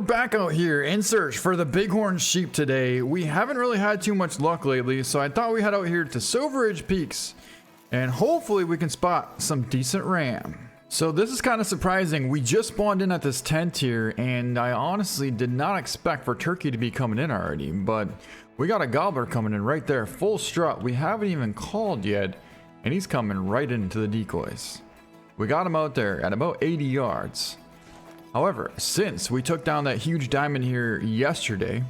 back out here in search for the bighorn sheep today. We haven't really had too much luck lately, so I thought we'd head out here to Silver Ridge Peaks and hopefully we can spot some decent ram. So this is kind of surprising. We just spawned in at this tent here and I honestly did not expect for turkey to be coming in already, but we got a gobbler coming in right there, full strut. We haven't even called yet and he's coming right into the decoys. We got him out there at about 80 yards. However, since we took down that huge diamond here yesterday,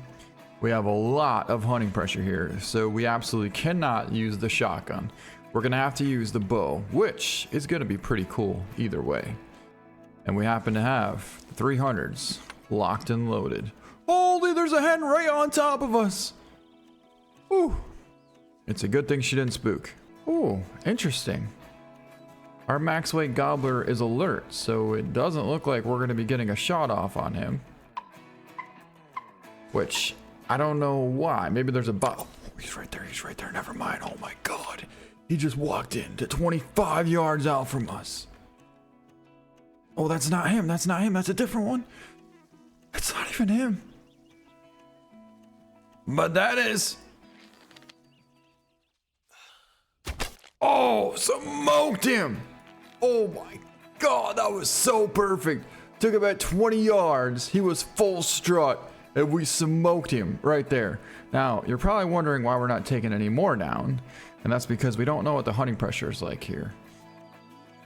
we have a lot of hunting pressure here, so we absolutely cannot use the shotgun. We're gonna have to use the bow, which is gonna be pretty cool either way. And we happen to have 300s locked and loaded. Holy, there's a hen right on top of us. Ooh, it's a good thing she didn't spook. Ooh, interesting. Our max weight gobbler is alert, so it doesn't look like we're going to be getting a shot off on him. Which, I don't know why. Maybe there's a bot. Oh, he's right there, never mind. Oh my god. He just walked in to 25 yards out from us. Oh, that's not him, that's a different one. It's not even him. But that is. Oh, smoked him. Oh my god, that was so perfect. Took about 20 yards. He was full strut and we smoked him right there. Now, you're probably wondering why we're not taking any more down. And that's because we don't know what the hunting pressure is like here.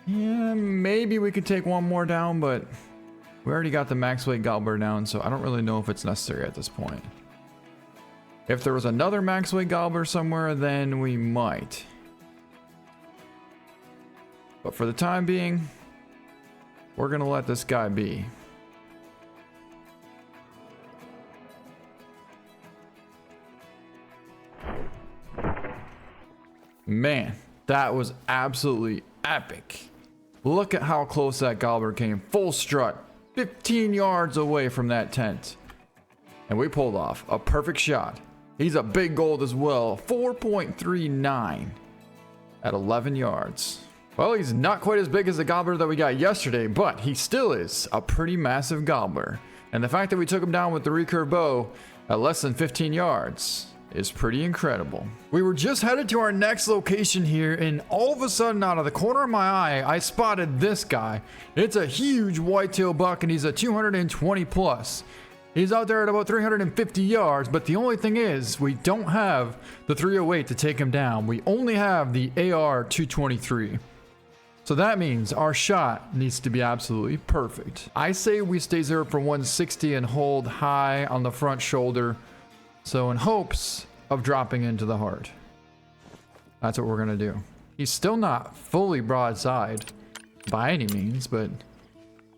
Yeah, maybe we could take one more down, but we already got the max weight gobbler down, so I don't really know if it's necessary at this point. If there was another max weight gobbler somewhere, then we might. But for the time being, we're gonna let this guy be. Man, that was absolutely epic. Look at how close that gobbler came. Full strut, 15 yards away from that tent. And we pulled off a perfect shot. He's a big gold as well, 4.39 at 11 yards. Well, he's not quite as big as the gobbler that we got yesterday, but he still is a pretty massive gobbler. And the fact that we took him down with the recurve bow at less than 15 yards is pretty incredible. We were just headed to our next location here, and all of a sudden, out of the corner of my eye, I spotted this guy. It's a huge whitetail buck, and he's a 220 plus. He's out there at about 350 yards, but the only thing is, we don't have the 308 to take him down. We only have the AR-223. So that means our shot needs to be absolutely perfect. I say we stay 0 for 160 and hold high on the front shoulder, so in hopes of dropping into the heart. That's what we're gonna do. He's still not fully broadside by any means, but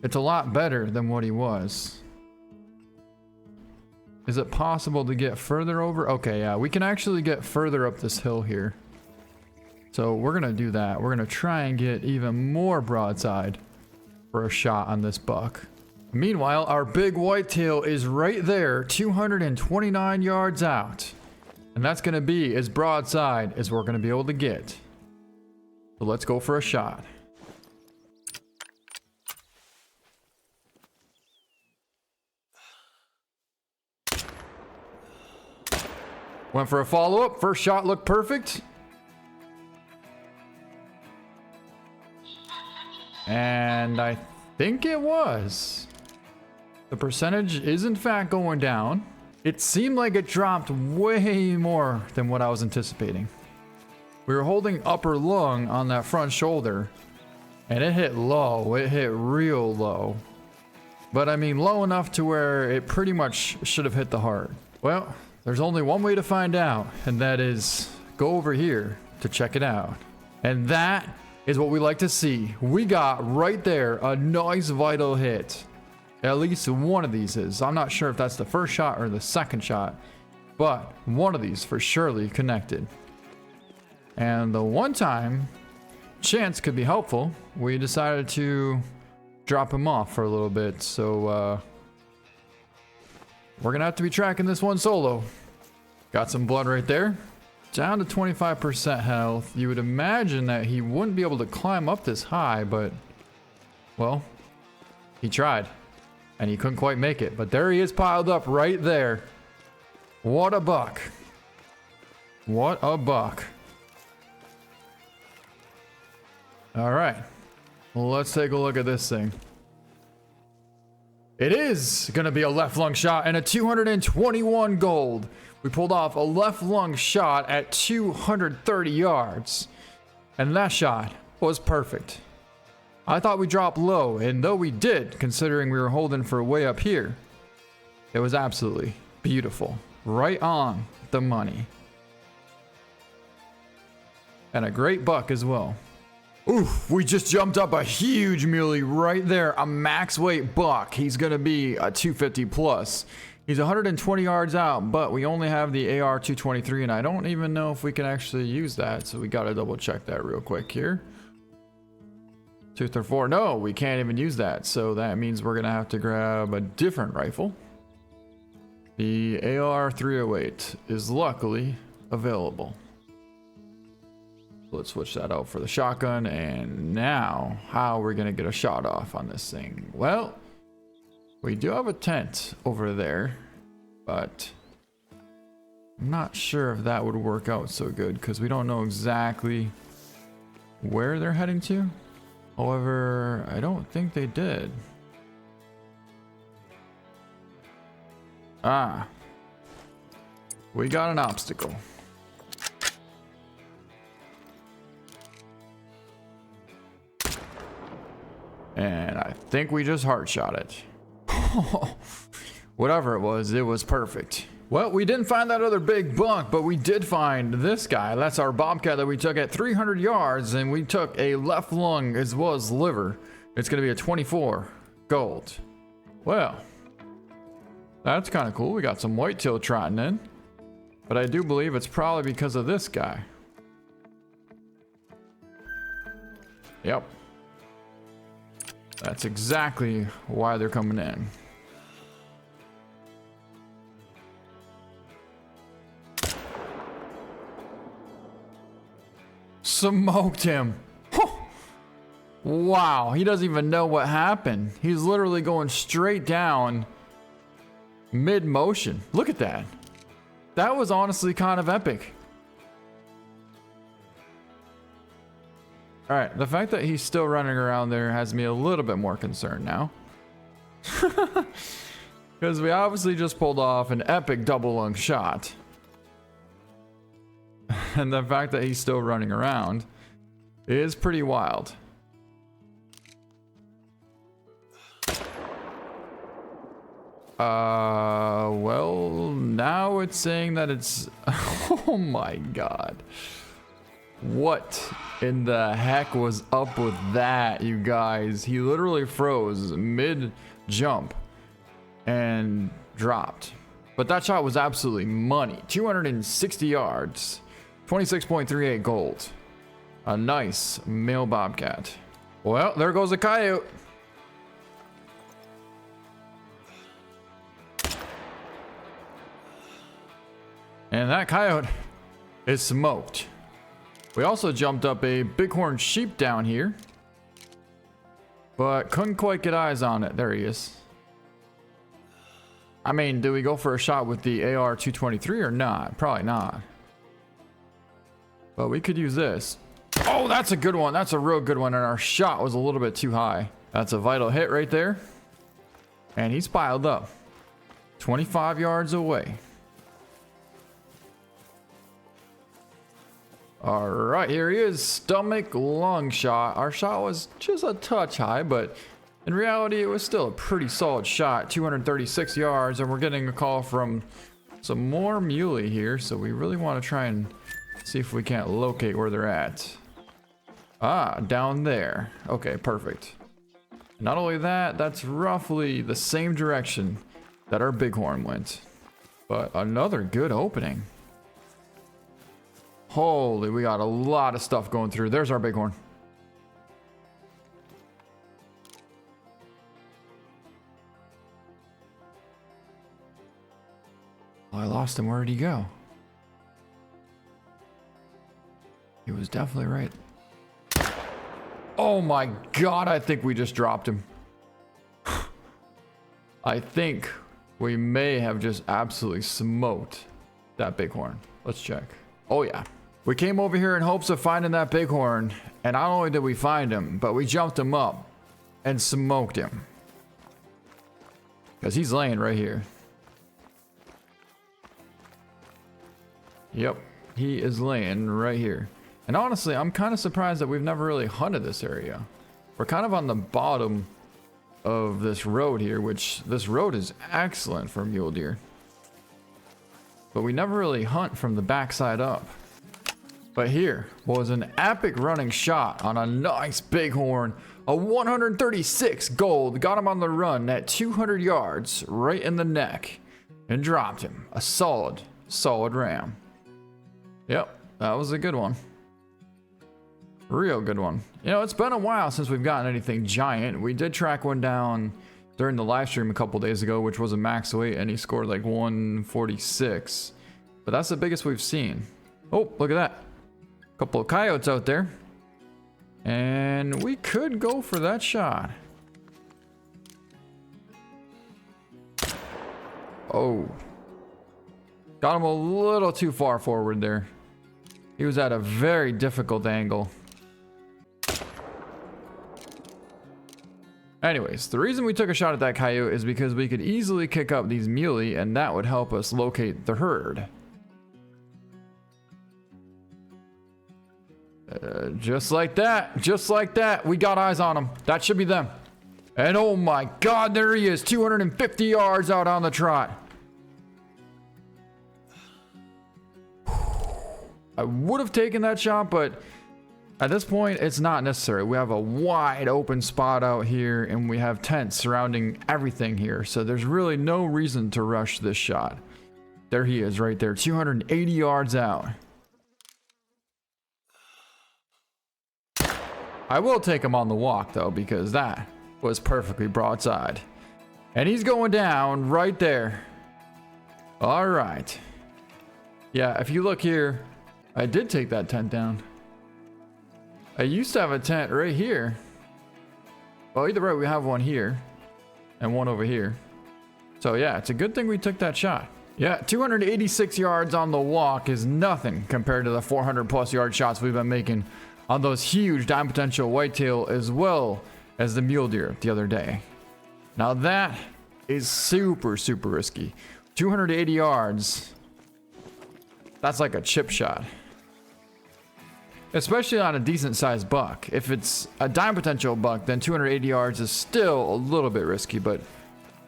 it's a lot better than what he was. Is it possible to get further over? Okay, yeah, we can actually get further up this hill here. So we're gonna do that. We're gonna try and get even more broadside for a shot on this buck. Meanwhile, our big whitetail is right there, 229 yards out. And that's gonna be as broadside as we're gonna be able to get. So let's go for a shot. Went for a follow-up. First shot looked perfect. And I think it was. The percentage is in fact going down. It seemed like it dropped way more than what I was anticipating. We were holding upper lung on that front shoulder and it hit low. It hit real low. But I mean low enough to where it pretty much should have hit the heart. Well, there's only one way to find out, and that is go over here to check it out. And that is what we like to see. We got right there a nice vital hit. At least one of these is. I'm not sure if that's the first shot or the second shot, but one of these for surely connected. And the one time chance could be helpful, we decided to drop him off for a little bit. So we're gonna have to be tracking this one solo. Got some blood right there. Down to 25% health. You would imagine that he wouldn't be able to climb up this high, but well, he tried. And he couldn't quite make it, but there he is piled up right there. What a buck. What a buck. All right, well, let's take a look at this thing. It is gonna be a left lung shot and a 221 gold. We pulled off a left lung shot at 230 yards. And that shot was perfect. I thought we dropped low, and though we did, considering we were holding for way up here, it was absolutely beautiful. Right on the money. And a great buck as well. Oof, we just jumped up a huge muley right there. A max weight buck. He's going to be a 250 plus. He's 120 yards out, but we only have the AR 223, and I don't even know if we can actually use that, so we got to double check that real quick here. 234. No, we can't even use that, so that means we're going to have to grab a different rifle. The AR 308 is luckily available. Let's switch that out for the shotgun. And now, how are we going to get a shot off on this thing? Well, we do have a tent over there, but I'm not sure if that would work out so good because we don't know exactly where they're heading to. However, I don't think they did. Ah, we got an obstacle. And I think we just heart shot it. Whatever it was perfect. Well, we didn't find that other big buck, but we did find this guy. That's our bobcat that we took at 300 yards, and we took a left lung as well as liver. It's going to be a 24 gold. Well, that's kind of cool. We got some whitetail trotting in, but I do believe it's probably because of this guy. Yep. That's exactly why they're coming in. Smoked him. Wow, he doesn't even know what happened. He's literally going straight down mid-motion. Look at that. That was honestly kind of epic. All right, the fact that he's still running around there has me a little bit more concerned now. Because we obviously just pulled off an epic double lung shot. And the fact that he's still running around is pretty wild. Well, now it's saying that it's... Oh my god. What in the heck was up with that, you guys? He literally froze mid-jump and dropped. But that shot was absolutely money. 260 yards. 26.38 gold. A nice male bobcat. Well, there goes a coyote. And that coyote is smoked. We also jumped up a bighorn sheep down here, but couldn't quite get eyes on it. There he is. I mean, do we go for a shot with the AR 223 or not? Probably not. But we could use this. Oh, that's a good one. That's a real good one. And our shot was a little bit too high. That's a vital hit right there. And he's piled up 25 yards away. All right, here he is. Stomach lung shot. Our shot was just a touch high, but in reality, it was still a pretty solid shot. 236 yards, and we're getting a call from some more muley here, so we really want to try and see if we can't locate where they're at. Ah, down there. Okay, perfect. Not only that, that's roughly the same direction that our bighorn went, but another good opening. Holy, we got a lot of stuff going through. There's our bighorn. Oh, I lost him. Where did he go? He was definitely right. Oh my god, I think we just dropped him. I think we may have just absolutely smoked that bighorn. Let's check. Oh yeah. We came over here in hopes of finding that bighorn, and not only did we find him, but we jumped him up and smoked him. Because he's laying right here. Yep, he is laying right here. And honestly, I'm kind of surprised that we've never really hunted this area. We're kind of on the bottom of this road here, which this road is excellent for mule deer. But we never really hunt from the backside up. But here was an epic running shot on a nice bighorn. A 136 gold, got him on the run at 200 yards, right in the neck, and dropped him. A solid ram. Yep, that was a good one. Real good one. You know, it's been a while since we've gotten anything giant. We did track one down during the live stream a couple days ago, which was a max weight, and he scored like 146. But that's the biggest we've seen. Oh, look at that. Couple of coyotes out there. And we could go for that shot. Oh. Got him a little too far forward there. He was at a very difficult angle. Anyways, the reason we took a shot at that coyote is because we could easily kick up these muley, and that would help us locate the herd. Just like that, we got eyes on them. That should be them. And oh my god, there he is, 250 yards out on the trot. I would have taken that shot, but at this point, it's not necessary. We have a wide open spot out here, and we have tents surrounding everything here, so there's really no reason to rush this shot. There he is right there, 280 yards out. I will take him on the walk though, because that was perfectly broadside. And he's going down right there. All right. Yeah, if you look here, I did take that tent down. I used to have a tent right here. Well, either way, we have one here and one over here. So yeah, it's a good thing we took that shot. Yeah, 286 yards on the walk is nothing compared to the 400 plus yard shots we've been making on those huge dime potential whitetail as well as the mule deer the other day. Now that is super risky. 280 yards, that's like a chip shot. Especially on a decent sized buck. If it's a dime potential buck, then 280 yards is still a little bit risky, but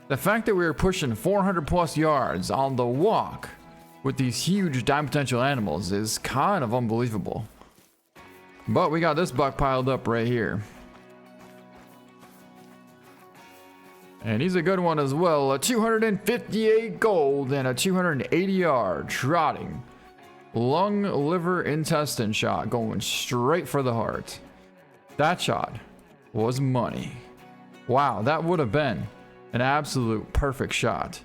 the fact that we were pushing 400 plus yards on the walk with these huge dime potential animals is kind of unbelievable. But we got this buck piled up right here. And he's a good one as well. A 258 gold and a 280 yard trotting lung, liver, intestine shot going straight for the heart. That shot was money. Wow, that would have been an absolute perfect shot.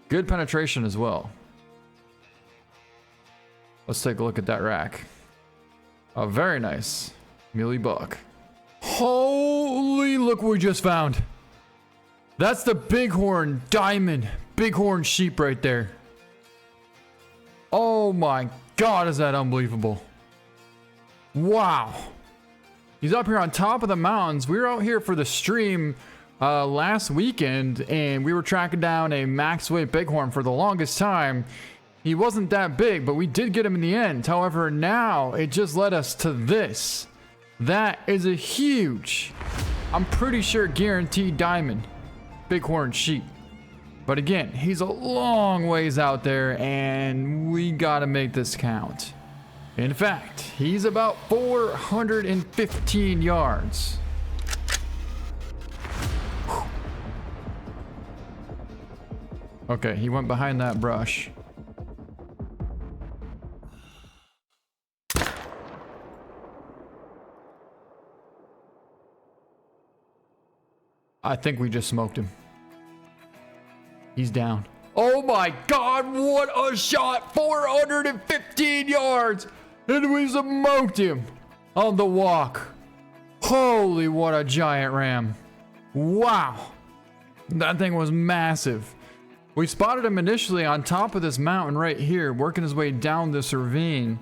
Good penetration as well. Let's take a look at that rack. A very nice muley buck. Holy, look what we just found. That's the bighorn diamond, bighorn sheep right there. Oh my god, is that unbelievable. Wow. He's up here on top of the mountains. We were out here for the stream last weekend, and we were tracking down a max weight bighorn for the longest time. He wasn't that big, but we did get him in the end. However, now it just led us to this. That is a huge, I'm pretty sure guaranteed diamond bighorn sheep. But again, he's a long ways out there, and we gotta make this count. In fact, he's about 415 yards. Okay, he went behind that brush. I think we just smoked him. He's down. Oh my god, what a shot! 415 yards! And we smoked him on the walk. Holy, what a giant ram. Wow. That thing was massive. We spotted him initially on top of this mountain right here, working his way down this ravine.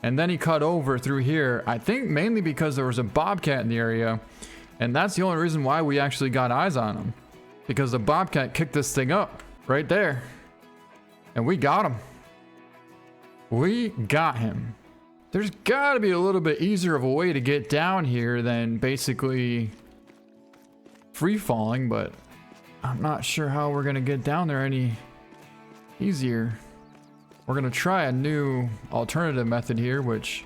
And then he cut over through here. I think mainly because there was a bobcat in the area. And that's the only reason why we actually got eyes on him. Because the bobcat kicked this thing up right there. And we got him. We got him. There's got to be a little bit easier of a way to get down here than basically free falling, but I'm not sure how we're going to get down there any easier. We're going to try a new alternative method here, which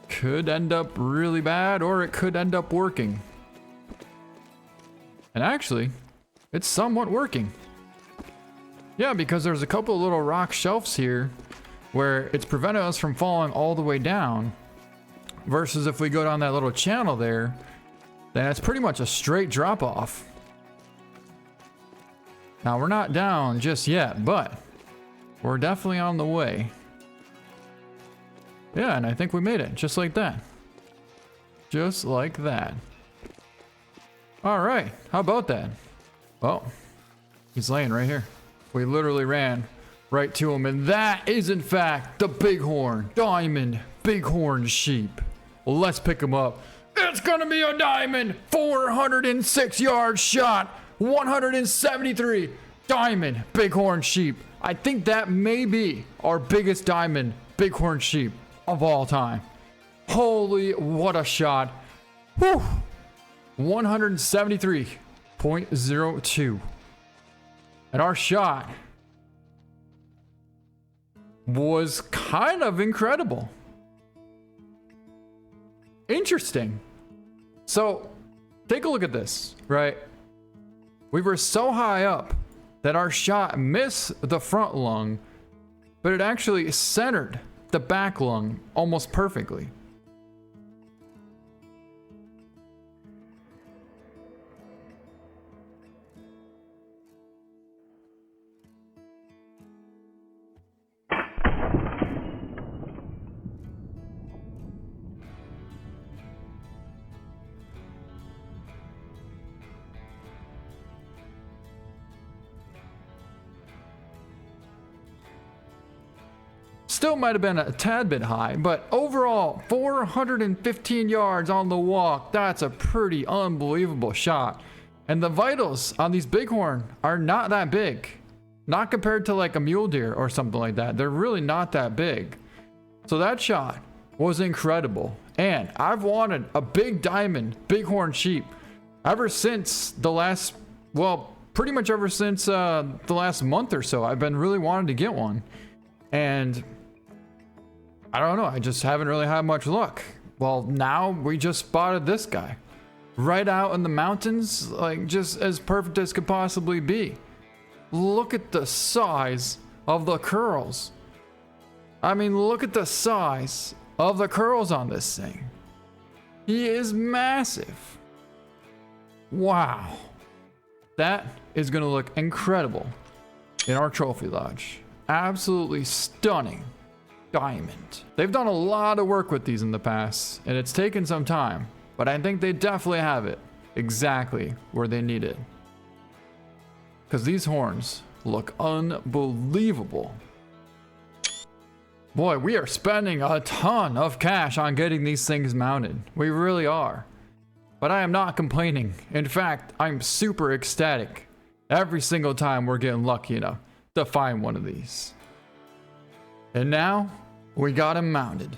could end up really bad, or it could end up working. And actually, it's somewhat working. Yeah, because there's a couple of little rock shelves here where it's preventing us from falling all the way down, versus if we go down that little channel there, then it's pretty much a straight drop off. Now we're not down just yet, but we're definitely on the way. Yeah, and I think we made it just like that. Just like that. All right, how about that? Oh, he's laying right here. We literally ran right to him, and that is in fact the bighorn, diamond bighorn sheep. Well, let's pick him up. It's gonna be a diamond 406 yard shot, 173 diamond bighorn sheep. I think that may be our biggest diamond bighorn sheep of all time. Holy, what a shot. Whew. 173.02. And our shot was kind of incredible. Interesting. So, take a look at this, right? We were so high up that our shot missed the front lung, but it actually centered the back lung almost perfectly. Still might have been a tad bit high, but overall 415 yards on the walk. That's a pretty unbelievable shot. And the vitals on these bighorn are not that big. Not compared to like a mule deer or something like that. They're really not that big. So that shot was incredible. And I've wanted a big diamond bighorn sheep ever since the last, well, pretty much ever since the last month or so. I've been really wanting to get one. And I don't know, I just haven't really had much luck. Well, now we just spotted this guy right out in the mountains, like just as perfect as could possibly be. Look at the size of the curls. I mean, look at the size of the curls on this thing. He is massive. Wow. That is gonna look incredible in our trophy lodge. Absolutely stunning diamond. They've done a lot of work with these in the past, and it's taken some time, but I think they definitely have it exactly where they need it. Because these horns look unbelievable. Boy, we are spending a ton of cash on getting these things mounted. We really are. But I am not complaining. In fact, I'm super ecstatic every single time we're getting lucky enough to find one of these. And now, we got him mounted.